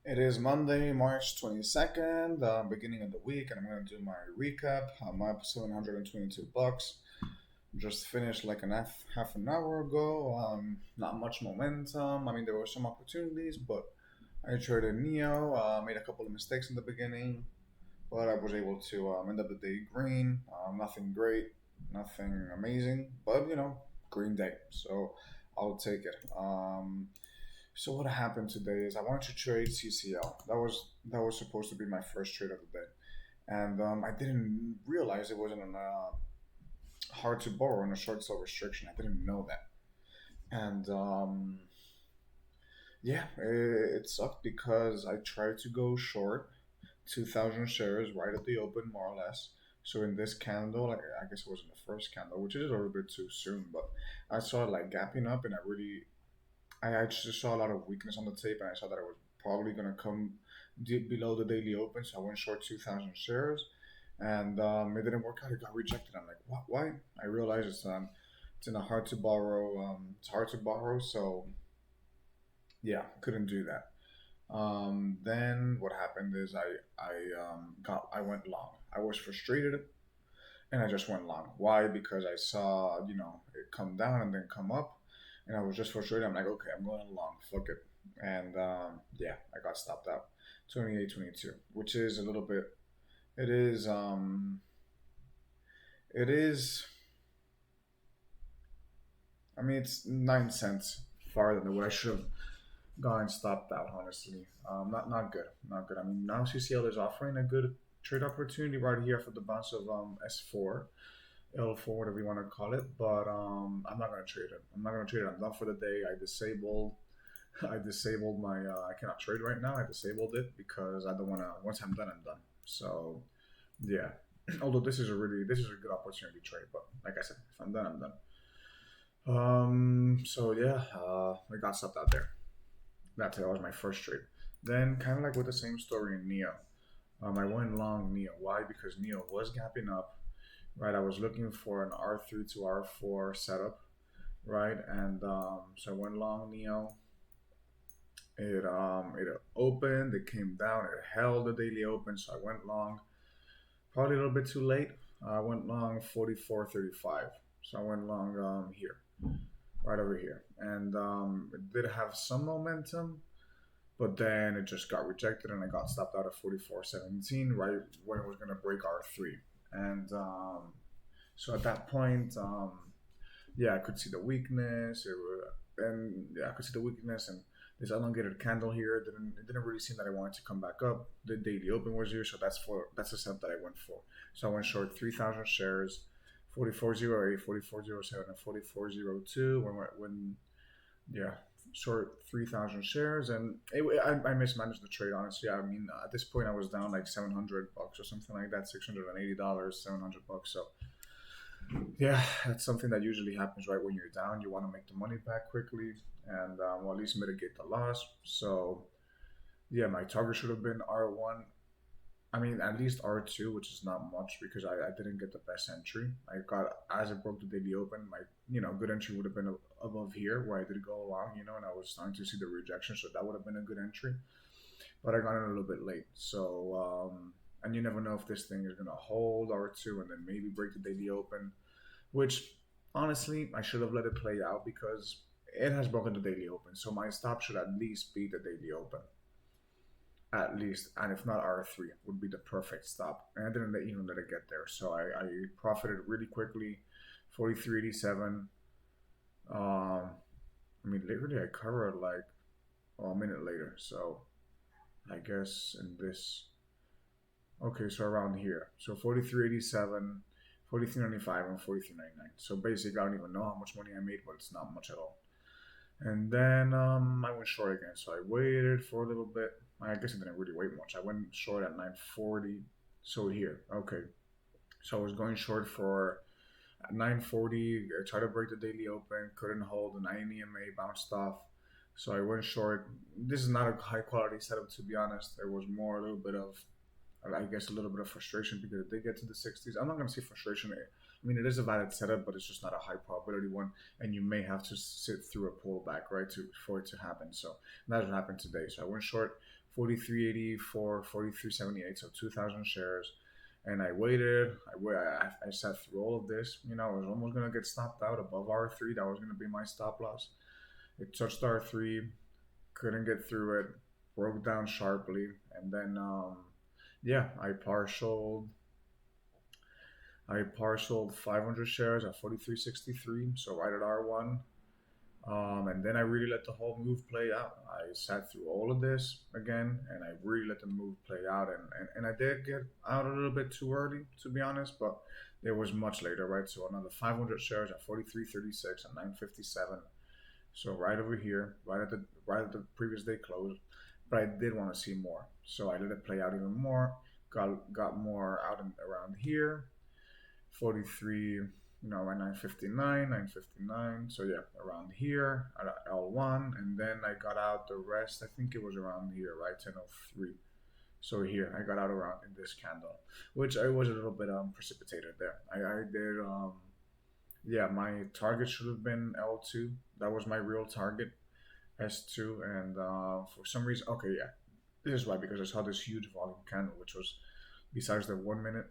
It is Monday, March 22nd, beginning of the week, and I'm going to do my recap. I'm up $722. Just finished like half an hour ago. Not much momentum. I mean, there were some opportunities, but I traded Neo. Made a couple of mistakes in the beginning, but I was able to end up the day green. Nothing great, nothing amazing, but green day. So I'll take it. So what happened today is I wanted to trade CCL. That was supposed to be my first trade of the day, and I didn't realize it wasn't on hard to borrow on a short sale restriction. I didn't know that, and yeah, it sucked because I tried to go short 2,000 shares right at the open, more or less. So in this candle, I guess it wasn't the first candle, which is a little bit too soon, but I saw it like gapping up, and I just saw a lot of weakness on the tape, and I saw that it was probably going to come deep below the daily open, so I went short 2,000 shares, and it didn't work out. It got rejected. I'm like, what? Why? I realized it's in a hard to borrow. It's hard to borrow, so yeah, couldn't do that. Then what happened is I went long. I was frustrated, and I just went long. Why? Because I saw it come down and then come up, and I was just frustrated. I'm like, okay, I'm going long. Fuck it. And yeah, I got stopped out. 28.22, which is a little bit. It is. It is. I mean, it's 9 cents farther than what I should have gone stopped out. Honestly, not good. Not good. I mean, now CCL is offering a good trade opportunity right here for the bounce of S4. L4, whatever you want to call it, but I'm not gonna trade it. I'm not gonna trade it. I'm done for the day. I disabled my. I cannot trade right now. I disabled it because I don't want to. Once I'm done, I'm done. So yeah. Although this is a good opportunity to trade, but like I said, if I'm done, I'm done. So yeah, I got stopped out there. That was my first trade. Then kind of like with the same story in Neo. I went long Neo. Why? Because Neo was gapping up, right? I was looking for an R3 to R4 setup, right? And so I went long Neo. It opened, it came down, it held the daily open, so I went long. Probably a little bit too late. I went long 44.35, so I went long here, right over here, and it did have some momentum, but then it just got rejected, and I got stopped out at 44.17, right when it was gonna break R3, and so at that point, yeah, I could see the weakness. And yeah, I could see the weakness, and this elongated candle here it didn't really seem that I wanted to come back up. The daily open was here, so that's the setup that I went for. So I went short 3,000 shares, 44.08, 44.07, and 44.02. When yeah, short 3,000 shares, and I mismanaged the trade. Honestly, I mean at this point I was down like $700 or something like that, $680, $700. So yeah, that's something that usually happens right when you're down. You want to make the money back quickly and well, at least mitigate the loss. So yeah, my target should have been R1. I mean, at least R2, which is not much because I didn't get the best entry. I got as it broke the daily open, my good entry would have been above here where I did go along, and I was starting to see the rejection, so that would have been a good entry. But I got in a little bit late, so and you never know if this thing is gonna hold R2 and then maybe break the daily open, which honestly I should have let it play out because it has broken the daily open. So my stop should at least be the daily open, at least, and if not R3 would be the perfect stop. And I didn't even let it get there, so I profited really quickly, 43.87. Um, I mean, literally I covered like a minute later, so I guess in this okay, so around here. So 43.87, 43.95, and 43.99. So basically, I don't even know how much money I made, but it's not much at all. And then I went short again. So I waited for a little bit. I guess I didn't really wait much. I went short at 9:40. So here, okay. So I was going short for at 9:40. I tried to break the daily open, couldn't hold. The 9 EMA bounced off. So I went short. This is not a high quality setup, to be honest. There was more a little bit of I guess a little bit of frustration because if they get to the 60s, I'm not going to say frustration. I mean, it is a valid setup, but it's just not a high probability one, and you may have to sit through a pullback, right, for it to happen. So that's what happened today. So I went short 43.84, 43.78, so 2,000 shares. And I waited. I sat through all of this. I was almost gonna get stopped out above R3. That was gonna be my stop loss. It touched R3, couldn't get through it, broke down sharply, and then yeah, I partialed 500 shares at 43.63, so right at R1. And then I really let the whole move play out. I sat through all of this again, and I really let the move play out. And I did get out a little bit too early, to be honest, but it was much later, right? So another 500 shares at 43.36 and 9.57. So right over here, right at the previous day close. But I did want to see more, so I let it play out even more. Got more out and around here, 43, at 9:59. So yeah, around here at L1, and then I got out the rest. I think it was around here, right? 10:03. So here I got out around in this candle, which I was a little bit precipitated there. I did yeah, my target should have been L2. That was my real target, S2, and for some reason, okay, yeah, this is why, because I saw this huge volume candle, which was besides the 1 minute.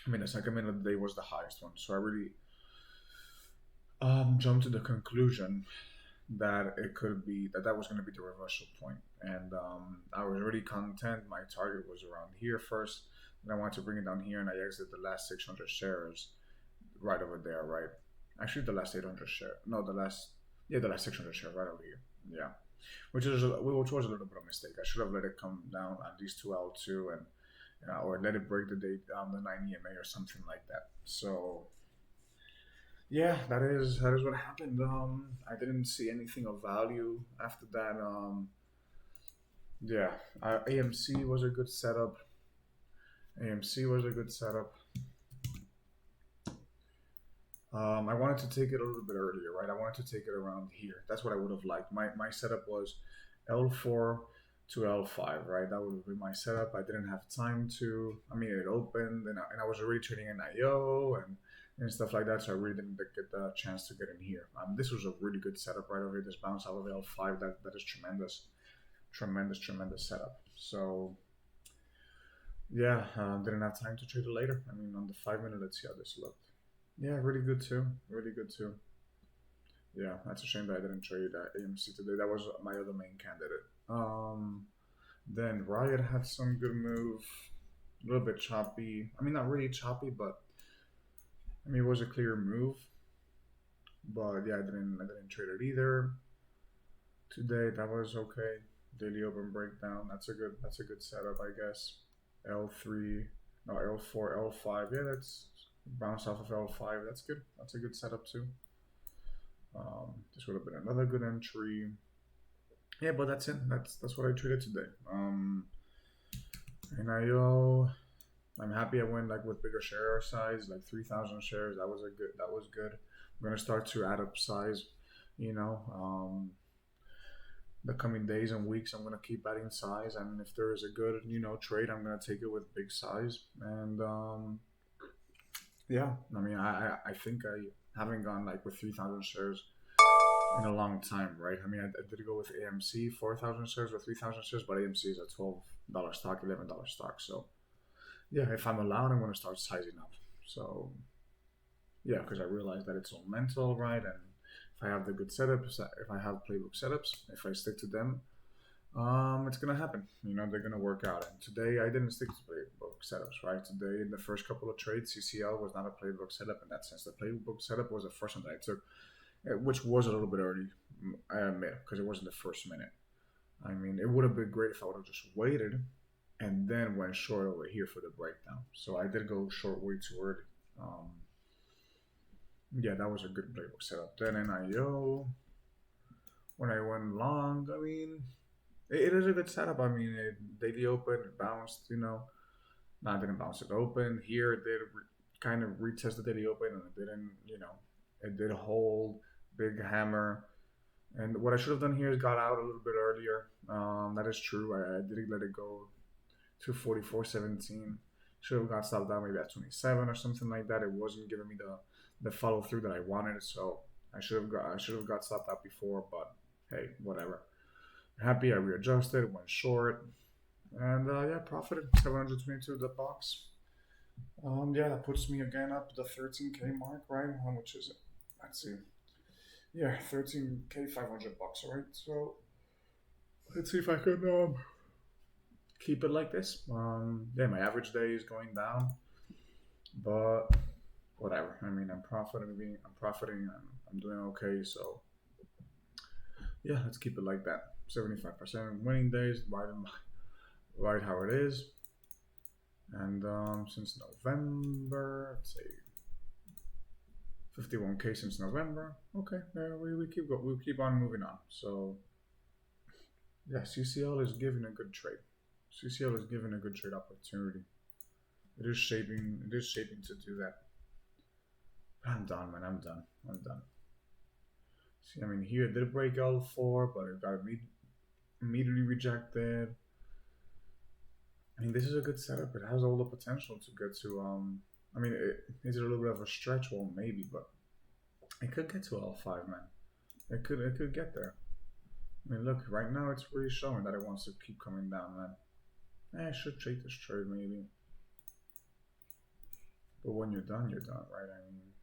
I mean, the second minute of the day was the highest one, so I really jumped to the conclusion that it could be that was going to be the reversal point, and I was already content. My target was around here first, and I wanted to bring it down here, and I exited the last 600 shares right over there, right? Actually, the last 800 share, no, the last 600 shares right over here, yeah, which was a little bit of a mistake. I should have let it come down at least to L2 and or let it break the day down the 9 EMA or something like that. So yeah, that is what happened. I didn't see anything of value after that. Yeah, AMC was a good setup. AMC was a good setup. I wanted to take it a little bit earlier, right? I wanted to take it around here. That's what I would have liked. My setup was L4 to L5, right? That would have been my setup. I didn't have time to. I mean, it opened, and I was already trading in IO and stuff like that, so I really didn't get the chance to get in here. This was a really good setup right over here. This bounce out of L5, that is tremendous, tremendous setup. So yeah, didn't have time to trade it later. I mean, on the 5 minute, let's see how this looked. Yeah, really good too. Really good too. Yeah, that's a shame that I didn't trade AMC today. That was my other main candidate. Then Riot had some good move, a little bit choppy. I mean, not really choppy, but I mean, it was a clear move. But yeah, I didn't trade it either today. That was okay. Daily open breakdown. That's a good setup, I guess. L3, no, L4, L5. Yeah, that's bounce off of L5. That's good. That's a good setup too. This would have been another good entry. Yeah, but that's it. That's what I traded today. And I'm happy I went like with bigger share size, like 3,000 shares. That was good. I'm gonna start to add up size. The coming days and weeks, I'm gonna keep adding size, and if there is a good trade, I'm gonna take it with big size. And yeah, I mean, I think I haven't gone like with 3,000 shares in a long time, right? I mean, I did go with AMC 4,000 shares or 3,000 shares, but AMC is a $12 stock, $11 stock. So yeah, if I'm allowed, I'm going to start sizing up. So yeah, because I realize that it's all mental, right? And if I have the good setups, if I have playbook setups, if I stick to them, it's gonna happen. They're gonna work out. And today I didn't stick to playbook setups, right? Today in the first couple of trades, CCL was not a playbook setup in that sense. The playbook setup was the first one that I took, which was a little bit early, I admit, because it wasn't the first minute. I mean, it would have been great if I would have just waited and then went short over here for the breakdown. So I did go short way too early. Yeah, that was a good playbook setup. Then in IO, when I went long, I mean, it is a good setup. I mean, daily open, it bounced, No, it didn't bounce. It opened. Here, it did kind of retest the daily open, and it didn't, it did hold, big hammer. And what I should have done here is got out a little bit earlier. That is true. I didn't let it go to 44.17. Should have got stopped down maybe at 27 or something like that. It wasn't giving me the follow through that I wanted, so I should have got stopped out before. But hey, whatever. Happy I readjusted, went short. And yeah, profited 722 the box. Yeah, that puts me again up the 13K mark, right? How much is it? Let's see. Yeah, 13K, $500, right? So let's see if I can keep it like this. Yeah, my average day is going down, but whatever. I mean, I'm profiting, I'm doing okay. So yeah, let's keep it like that. 75% winning days, right how it is. And since November, let's say 51K since November. Okay, we keep on moving on. So yeah, CCL is giving a good trade. CCL is giving a good trade opportunity. It is shaping to do that. I'm done, man. I'm done. I'm done. See, I mean, here it did break L4, but it got immediately rejected. I mean, this is a good setup. It has all the potential to get to. I mean, is it a little bit of a stretch? Well, maybe, but it could get to L5, man. It could get there. I mean, look, right now it's really showing that it wants to keep coming down, man. I should take this trade maybe. But when you're done, right? I mean,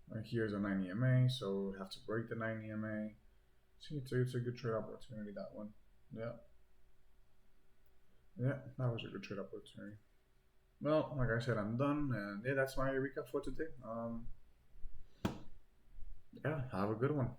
right here's a 9 EMA, so we have to break the 9 EMA. See, it's a good trade opportunity, that one. Yeah. Yeah, that was a good trade opportunity. Well, like I said, I'm done, and yeah, that's my recap for today. Yeah, have a good one.